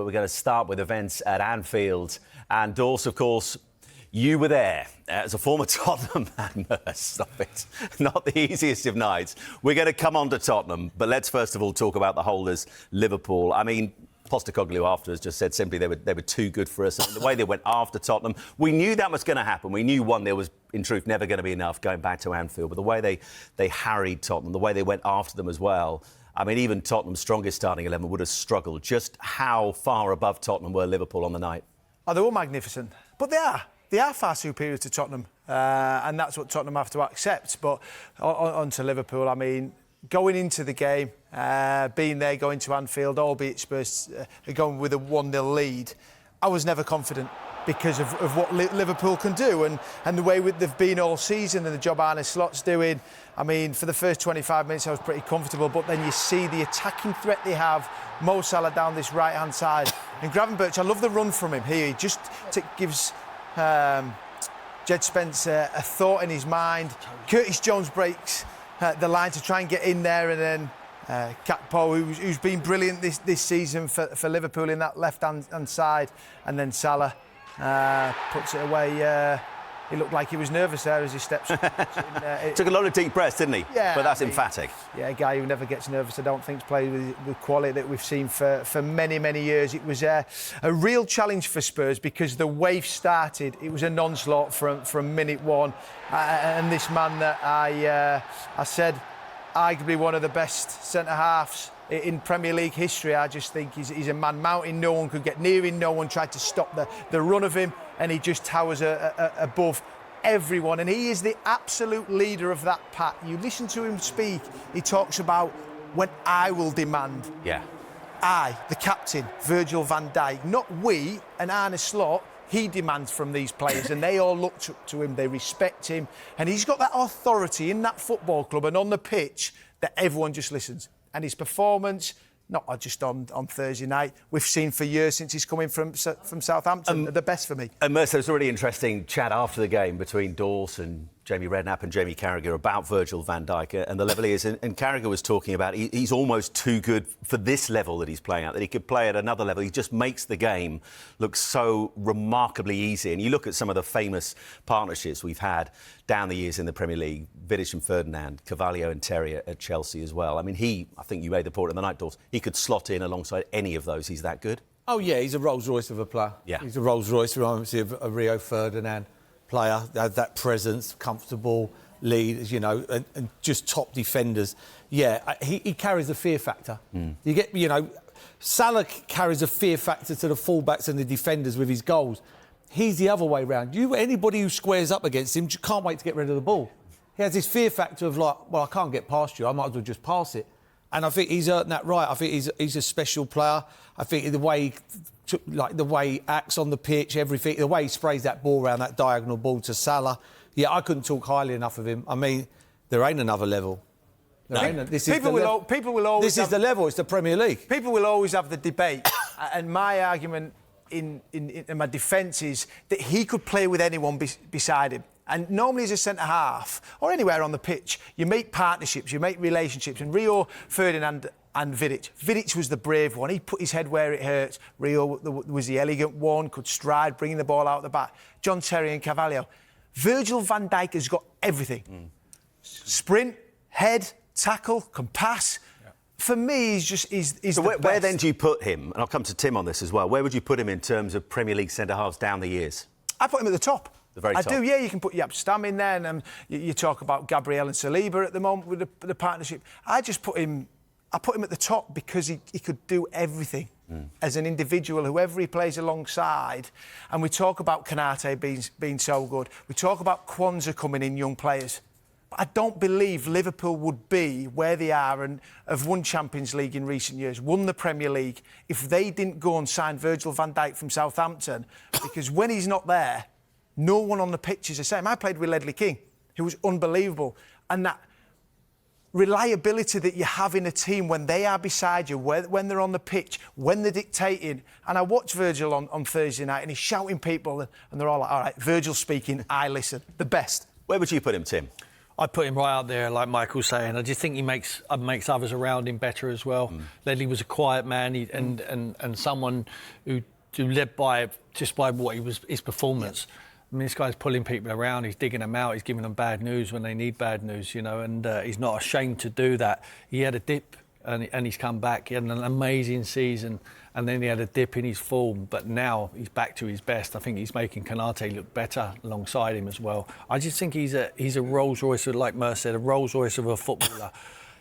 but we're going to start with events at Anfield. And Dawes, of course, you were there as a former Tottenham man. Stop it. Not the easiest of nights. We're going to come on to Tottenham, but let's first of all talk about the holders, Liverpool. I mean, Postecoglou afterwards just said simply they were too good for us. And the way they went after Tottenham, we knew that was going to happen. We knew, one, there was, in truth, never going to be enough going back to Anfield. But the way they harried Tottenham, the way they went after them as well, I mean, even Tottenham's strongest starting 11 would have struggled. Just how far above Tottenham were Liverpool on the night? Oh, they were magnificent. But they are. They are far superior to Tottenham. And that's what Tottenham have to accept. But on to Liverpool, I mean, going into the game, being there, going to Anfield, albeit Spurs going with a 1-0 lead, I was never confident because of what Liverpool can do and the way they've been all season and the job Arne Slot's doing. I mean, for the first 25 minutes I was pretty comfortable, but then you see the attacking threat they have, Mo Salah down this right-hand side. And Gravenberch, I love the run from him here. He just gives Jed Spence a thought in his mind. Curtis Jones breaks the line to try and get in there, and then Gakpo, who's been brilliant this season for Liverpool in that left-hand side, and then Salah puts it away. He looked like he was nervous there as he steps. Took a lot of deep breaths, didn't he? Yeah. But that's emphatic. Yeah, a guy who never gets nervous, I don't think, has played with quality that we've seen for many, many years. It was a real challenge for Spurs because the wave started. It was a non-slaughter from minute one. And this man that I said, arguably one of the best centre-halves in Premier League history. I just think he's a man mountain. No one could get near him. No one tried to stop the run of him. And he just towers above everyone. And he is the absolute leader of that pack. You listen to him speak, he talks about when I will demand. Yeah. I, the captain, Virgil van Dijk, not we, and Arne Slot, he demands from these players, and they all look up to him, they respect him, and he's got that authority in that football club and on the pitch that everyone just listens. And his performance, not just on Thursday night, we've seen for years since he's coming from Southampton, the best for me. And Mercer, there's a really interesting chat after the game between Dawes, Jamie Redknapp and Jamie Carragher about Virgil van Dijk and the level he is. And Carragher was talking about he's almost too good for this level that he's playing at, that he could play at another level. He just makes the game look so remarkably easy. And you look at some of the famous partnerships we've had down the years in the Premier League, Vidic and Ferdinand, Carvalho and Terry at Chelsea as well. I mean, I think you made the point in the night, Dawes, he could slot in alongside any of those. He's that good. Oh, yeah, he's a Rolls-Royce of a player. Yeah. He's a Rolls-Royce, obviously, of a Rio Ferdinand player. They have that presence, comfortable lead, you know, and just top defenders. Yeah, he carries a fear factor. You get, you know, Salah carries a fear factor to the fullbacks and the defenders with his goals. He's the other way round. Anybody who squares up against him can't wait to get rid of the ball. He has this fear factor of like, well, I can't get past you, I might as well just pass it. And I think he's earned that right. I think he's a special player. I think the way he acts on the pitch, everything, the way he sprays that ball around, that diagonal ball to Salah. Yeah, I couldn't talk highly enough of him. I mean, there ain't another level. People will always. This is the level. It's the Premier League. People will always have the debate, and my argument in my defence is that he could play with anyone beside him. And normally as a centre-half, or anywhere on the pitch, you make partnerships, you make relationships. And Rio Ferdinand and Vidic. Vidic was the brave one. He put his head where it hurts. Rio was the elegant one, could stride, bringing the ball out the back. John Terry and Carvalho. Virgil van Dijk has got everything. Sprint, head, tackle, can pass. Yeah. For me, he's so where then do you put him? And I'll come to Tim on this as well. Where would you put him in terms of Premier League centre-halves down the years? I put him at the top. The very top. I do, yeah. You can put Stam in there, and you talk about Gabriel and Saliba at the moment with the partnership. I put him at the top because he could do everything as an individual, whoever he plays alongside. And we talk about Konate being so good. We talk about Kwanzaa coming in, young players. But I don't believe Liverpool would be where they are and have won Champions League in recent years, won the Premier League, if they didn't go and sign Virgil van Dijk from Southampton. Because when he's not there, no one on the pitch is the same. I played with Ledley King, who was unbelievable. And that reliability that you have in a team when they are beside you, when they're on the pitch, when they're dictating. And I watched Virgil on Thursday night and he's shouting people and they're all like, all right, Virgil's speaking, I listen. The best. Where would you put him, Tim? I put him right out there, like Michael's saying. I just think he makes others around him better as well. Ledley was a quiet man and someone who led by what his performance. I mean, this guy's pulling people around. He's digging them out. He's giving them bad news when they need bad news, and he's not ashamed to do that. He had a dip and he's come back. He had an amazing season, and then he had a dip in his form. But now he's back to his best. I think he's making Konate look better alongside him as well. I just think he's a Rolls-Royce, like Mer said, a Rolls-Royce of a footballer.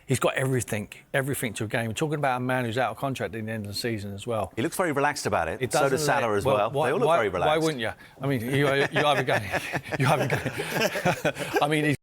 He's got everything to a game. We're talking about a man who's out of contract at the end of the season as well. He looks very relaxed about it. So does Salah as well. They all look very relaxed. Why wouldn't you? I mean, you have a game. I mean,